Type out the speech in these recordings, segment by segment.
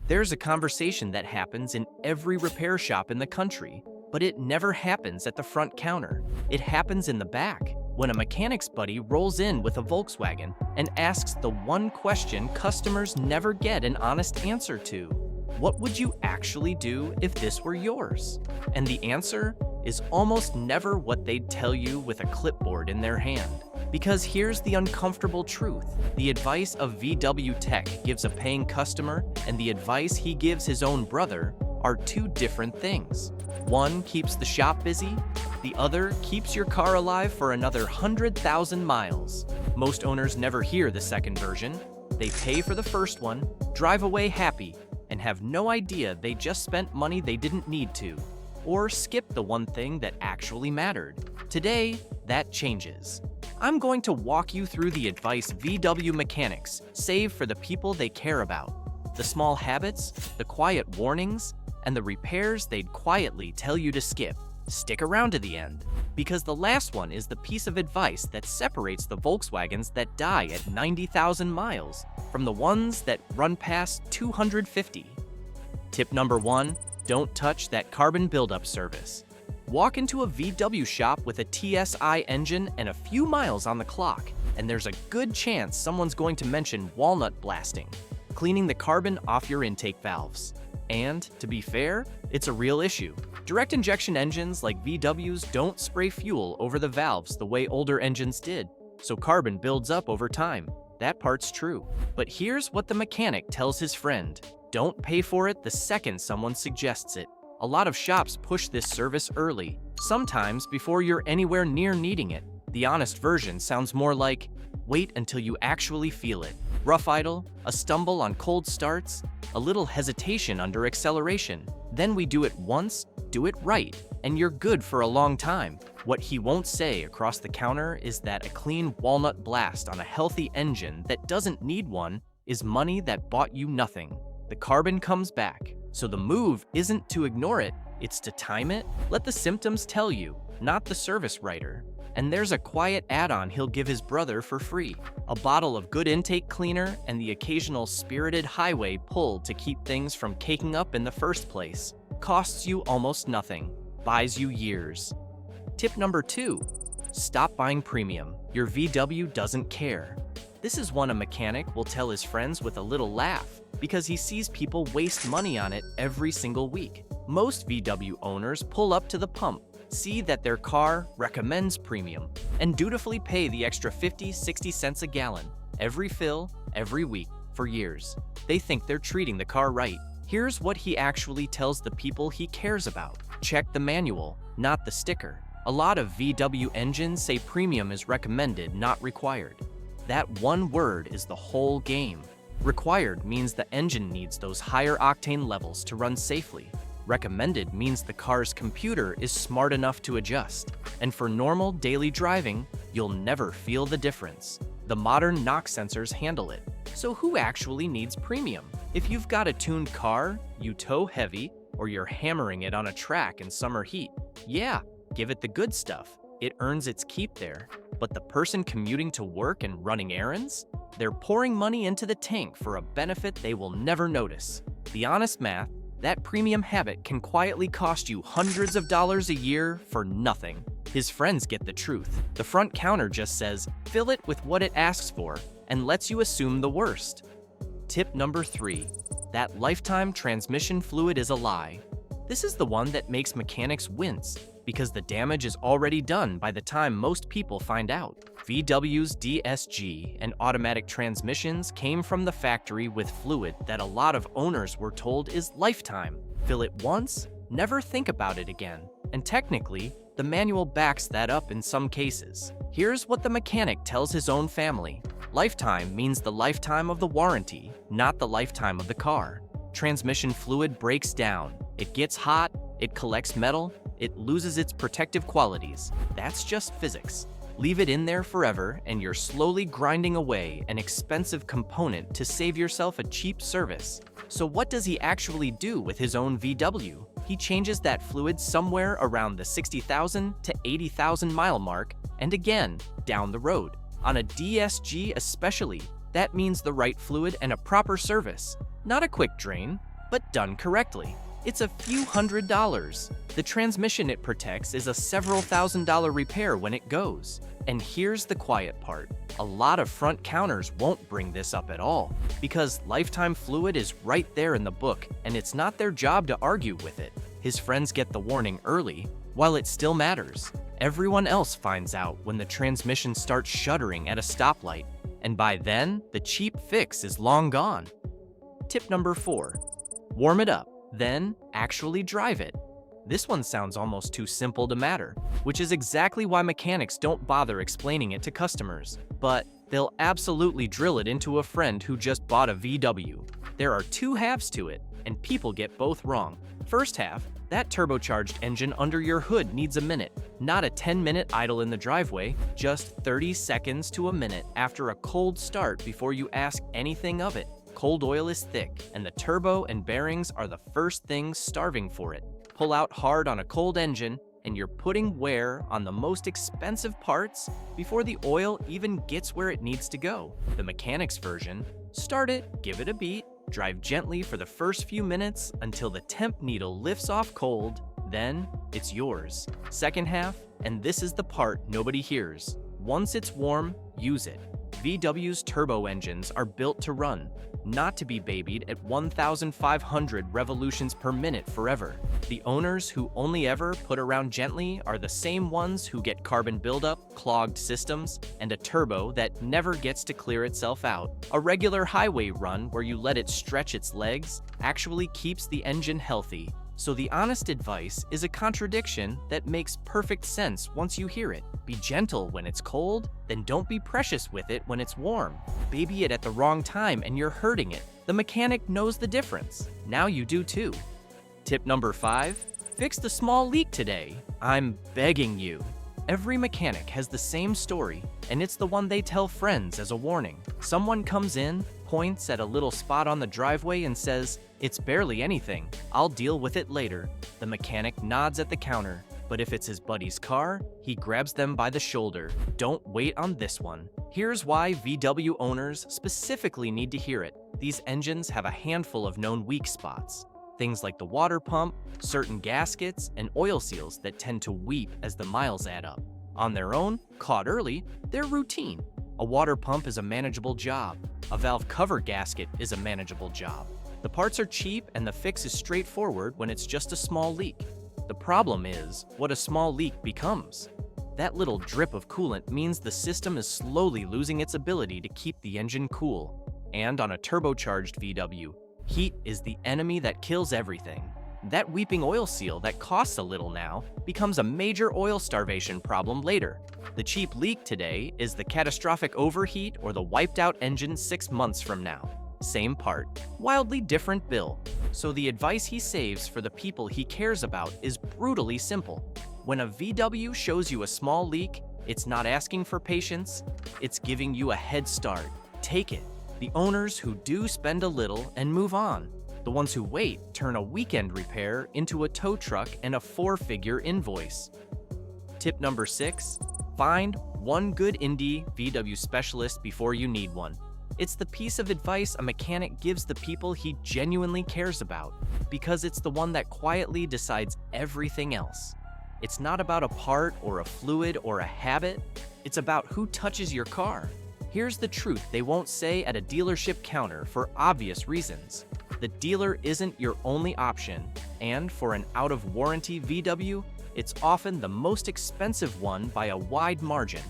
There's a conversation that happens in every repair shop in the country, but it never happens at the front counter. It happens in the back, when a mechanic's buddy rolls in with a Volkswagen and asks the one question customers never get an honest answer to. What would you actually do if this were yours? And the answer is almost never what they'd tell you with a clipboard in their hand. Because here's the uncomfortable truth. The advice a VW tech gives a paying customer and the advice he gives his own brother are two different things. One keeps the shop busy, the other keeps your car alive for another 100,000 miles. Most owners never hear the second version. They pay for the first one, drive away happy, and have no idea they just spent money they didn't need to, or skip the one thing that actually mattered. Today, that changes. I'm going to walk you through the advice VW mechanics save for the people they care about, the small habits, the quiet warnings, and the repairs they'd quietly tell you to skip. Stick around to the end, because the last one is the piece of advice that separates the Volkswagens that die at 90,000 miles from the ones that run past 250. Tip number 1, don't touch that carbon buildup service. Walk into a VW shop with a TSI engine and a few miles on the clock, and there's a good chance someone's going to mention walnut blasting, cleaning the carbon off your intake valves. And, to be fair, it's a real issue. Direct injection engines like VW's don't spray fuel over the valves the way older engines did, so carbon builds up over time. That part's true. But here's what the mechanic tells his friend. Don't pay for it the second someone suggests it. A lot of shops push this service early, sometimes before you're anywhere near needing it. The honest version sounds more like, wait until you actually feel it. Rough idle, a stumble on cold starts, a little hesitation under acceleration. Then we do it once, do it right, and you're good for a long time. What he won't say across the counter is that a clean walnut blast on a healthy engine that doesn't need one is money that bought you nothing. The carbon comes back, so the move isn't to ignore it, it's to time it. Let the symptoms tell you, not the service writer. And there's a quiet add-on he'll give his brother for free. A bottle of good intake cleaner and the occasional spirited highway pull to keep things from caking up in the first place. Costs you almost nothing, buys you years. Tip number 2, stop buying premium. Your VW doesn't care. This is one a mechanic will tell his friends with a little laugh, because he sees people waste money on it every single week. Most VW owners pull up to the pump, see that their car recommends premium, and dutifully pay the extra 50-60 cents a gallon every fill, every week, for years. They think they're treating the car right. Here's what he actually tells the people he cares about. Check the manual, not the sticker. A lot of VW engines say premium is recommended, not required. That one word is the whole game. Required means the engine needs those higher octane levels to run safely. Recommended means the car's computer is smart enough to adjust. And for normal daily driving, you'll never feel the difference. The modern knock sensors handle it. So who actually needs premium? If you've got a tuned car, you tow heavy, or you're hammering it on a track in summer heat, yeah, give it the good stuff. It earns its keep there. But the person commuting to work and running errands? They're pouring money into the tank for a benefit they will never notice. The honest math, that premium habit can quietly cost you hundreds of dollars a year for nothing. His friends get the truth. The front counter just says, fill it with what it asks for, and lets you assume the worst. Tip number 3, that lifetime transmission fluid is a lie. This is the one that makes mechanics wince, because the damage is already done by the time most people find out. VW's DSG and automatic transmissions came from the factory with fluid that a lot of owners were told is lifetime. Fill it once, never think about it again. And technically, the manual backs that up in some cases. Here's what the mechanic tells his own family. Lifetime means the lifetime of the warranty, not the lifetime of the car. Transmission fluid breaks down. It gets hot, it collects metal, it loses its protective qualities. That's just physics. Leave it in there forever and you're slowly grinding away an expensive component to save yourself a cheap service. So what does he actually do with his own VW? He changes that fluid somewhere around the 60,000 to 80,000 mile mark and again down the road. On a DSG especially, that means the right fluid and a proper service, not a quick drain. but done correctly. It's a few $100s. The transmission it protects is a several $1,000 repair when it goes. And here's the quiet part. A lot of front counters won't bring this up at all, because lifetime fluid is right there in the book, and it's not their job to argue with it. His friends get the warning early, while it still matters. Everyone else finds out when the transmission starts shuddering at a stoplight, and by then, the cheap fix is long gone. Tip number 4. Warm it up, then actually drive it. This one sounds almost too simple to matter, which is exactly why mechanics don't bother explaining it to customers. But they'll absolutely drill it into a friend who just bought a VW. There are 2 halves to it, and people get both wrong. First half, that turbocharged engine under your hood needs a minute, not a 10-minute idle in the driveway, just 30 seconds to a minute after a cold start before you ask anything of it. Cold oil is thick, and the turbo and bearings are the first things starving for it. Pull out hard on a cold engine, and you're putting wear on the most expensive parts before the oil even gets where it needs to go. The mechanics version: start it, give it a beat, drive gently for the first few minutes until the temp needle lifts off cold, then it's yours. Second half, and this is the part nobody hears. Once it's warm, use it. VW's turbo engines are built to run, not to be babied at 1,500 revolutions per minute forever. The owners who only ever put around gently are the same ones who get carbon buildup, clogged systems, and a turbo that never gets to clear itself out. A regular highway run where you let it stretch its legs actually keeps the engine healthy. So the honest advice is a contradiction that makes perfect sense once you hear it. Be gentle when it's cold, then don't be precious with it when it's warm. Baby it at the wrong time and you're hurting it. The mechanic knows the difference. Now you do too. Tip number 5, fix the small leak today. I'm begging you. Every mechanic has the same story, and it's the one they tell friends as a warning. Someone comes in, points at a little spot on the driveway and says, "It's barely anything, I'll deal with it later." The mechanic nods at the counter, but if it's his buddy's car, he grabs them by the shoulder. Don't wait on this one. Here's why VW owners specifically need to hear it. These engines have a handful of known weak spots. Things like the water pump, certain gaskets, and oil seals that tend to weep as the miles add up. On their own, caught early, they're routine. A water pump is a manageable job. A valve cover gasket is a manageable job. The parts are cheap and the fix is straightforward when it's just a small leak. The problem is what a small leak becomes. That little drip of coolant means the system is slowly losing its ability to keep the engine cool. And on a turbocharged VW, heat is the enemy that kills everything. That weeping oil seal that costs a little now becomes a major oil starvation problem later. The cheap leak today is the catastrophic overheat or the wiped out engine 6 months from now. Same part, wildly different bill. So the advice he saves for the people he cares about is brutally simple. When a VW shows you a small leak, it's not asking for patience, it's giving you a head start. Take it. The owners who do spend a little and move on. The ones who wait turn a weekend repair into a tow truck and a 4-figure invoice. Tip number 6, find one good indie VW specialist before you need one. It's the piece of advice a mechanic gives the people he genuinely cares about, because it's the one that quietly decides everything else. It's not about a part or a fluid or a habit, it's about who touches your car. Here's the truth they won't say at a dealership counter for obvious reasons. The dealer isn't your only option, and for an out-of-warranty VW, it's often the most expensive one by a wide margin.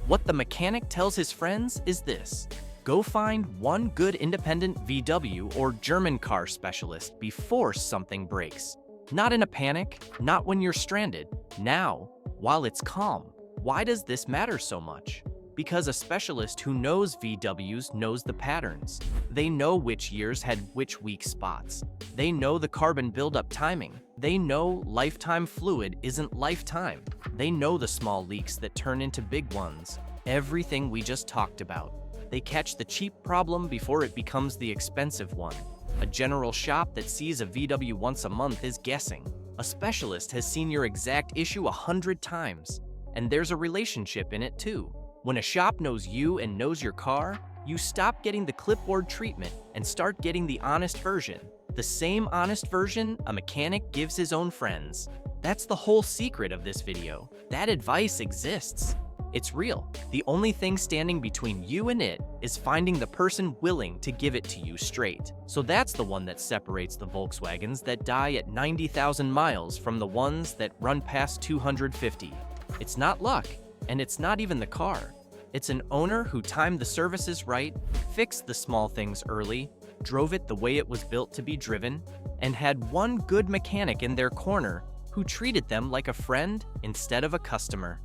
What the mechanic tells his friends is this: go find one good independent VW or German car specialist before something breaks. Not in a panic, not when you're stranded, now, while it's calm. Why does this matter so much? Because a specialist who knows VWs knows the patterns. They know which years had which weak spots. They know the carbon buildup timing. They know lifetime fluid isn't lifetime. They know the small leaks that turn into big ones. Everything we just talked about. They catch the cheap problem before it becomes the expensive one. A general shop that sees a VW once a month is guessing. A specialist has seen your exact issue 100 times. And there's a relationship in it too. When a shop knows you and knows your car, you stop getting the clipboard treatment and start getting the honest version. The same honest version a mechanic gives his own friends. That's the whole secret of this video. That advice exists. It's real. The only thing standing between you and it is finding the person willing to give it to you straight. So that's the one that separates the Volkswagens that die at 90,000 miles from the ones that run past 250. It's not luck, and it's not even the car. It's an owner who timed the services right, fixed the small things early, drove it the way it was built to be driven, and had one good mechanic in their corner who treated them like a friend instead of a customer.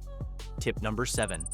Tip number 7.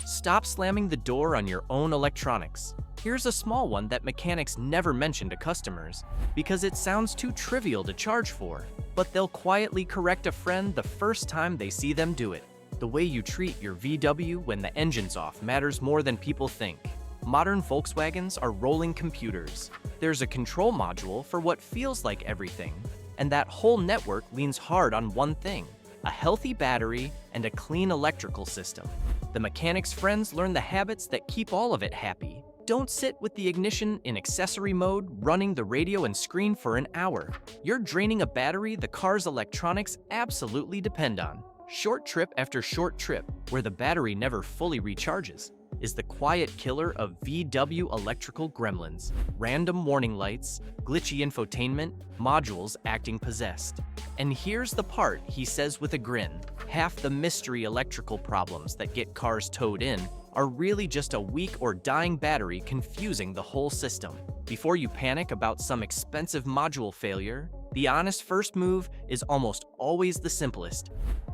Stop slamming the door on your own electronics. Here's a small one that mechanics never mention to customers because it sounds too trivial to charge for, but they'll quietly correct a friend the first time they see them do it. The way you treat your VW when the engine's off matters more than people think. Modern Volkswagens are rolling computers. There's a control module for what feels like everything, and that whole network leans hard on one thing: a healthy battery and a clean electrical system. The mechanic's friends learn the habits that keep all of it happy. Don't sit with the ignition in accessory mode, running the radio and screen for an hour. You're draining a battery the car's electronics absolutely depend on. Short trip after short trip, where the battery never fully recharges, is the quiet killer of VW electrical gremlins. Random warning lights, glitchy infotainment, modules acting possessed. And here's the part he says with a grin: half the mystery electrical problems that get cars towed in are really just a weak or dying battery confusing the whole system. Before you panic about some expensive module failure, the honest first move is almost always the simplest.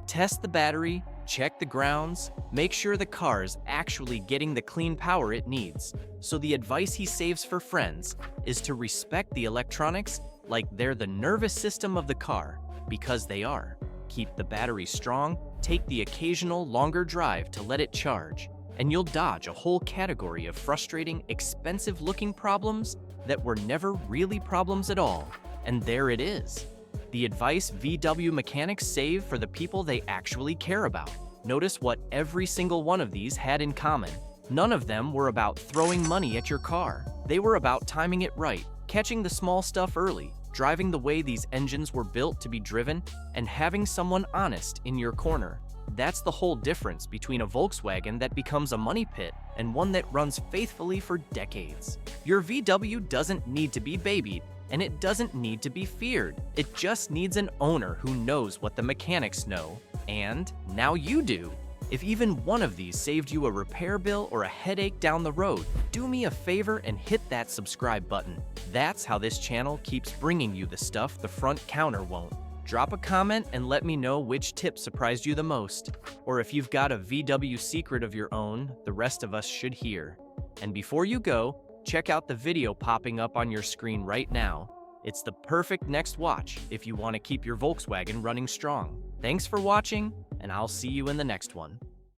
Test the battery, check the grounds, make sure the car's actually getting the clean power it needs. So the advice he saves for friends is to respect the electronics like they're the nervous system of the car, because they are. Keep the battery strong, take the occasional longer drive to let it charge, and you'll dodge a whole category of frustrating, expensive-looking problems that were never really problems at all. And there it is. The advice VW mechanics save for the people they actually care about. Notice what every single one of these had in common. None of them were about throwing money at your car. They were about timing it right, catching the small stuff early, driving the way these engines were built to be driven, and having someone honest in your corner. That's the whole difference between a Volkswagen that becomes a money pit and one that runs faithfully for decades. Your VW doesn't need to be babied, and it doesn't need to be feared. It just needs an owner who knows what the mechanics know, and now you do. If even one of these saved you a repair bill or a headache down the road, do me a favor and hit that subscribe button. That's how this channel keeps bringing you the stuff the front counter won't. Drop a comment and let me know which tip surprised you the most, or if you've got a VW secret of your own the rest of us should hear. And before you go, check out the video popping up on your screen right now. It's the perfect next watch if you want to keep your Volkswagen running strong. Thanks for watching, and I'll see you in the next one.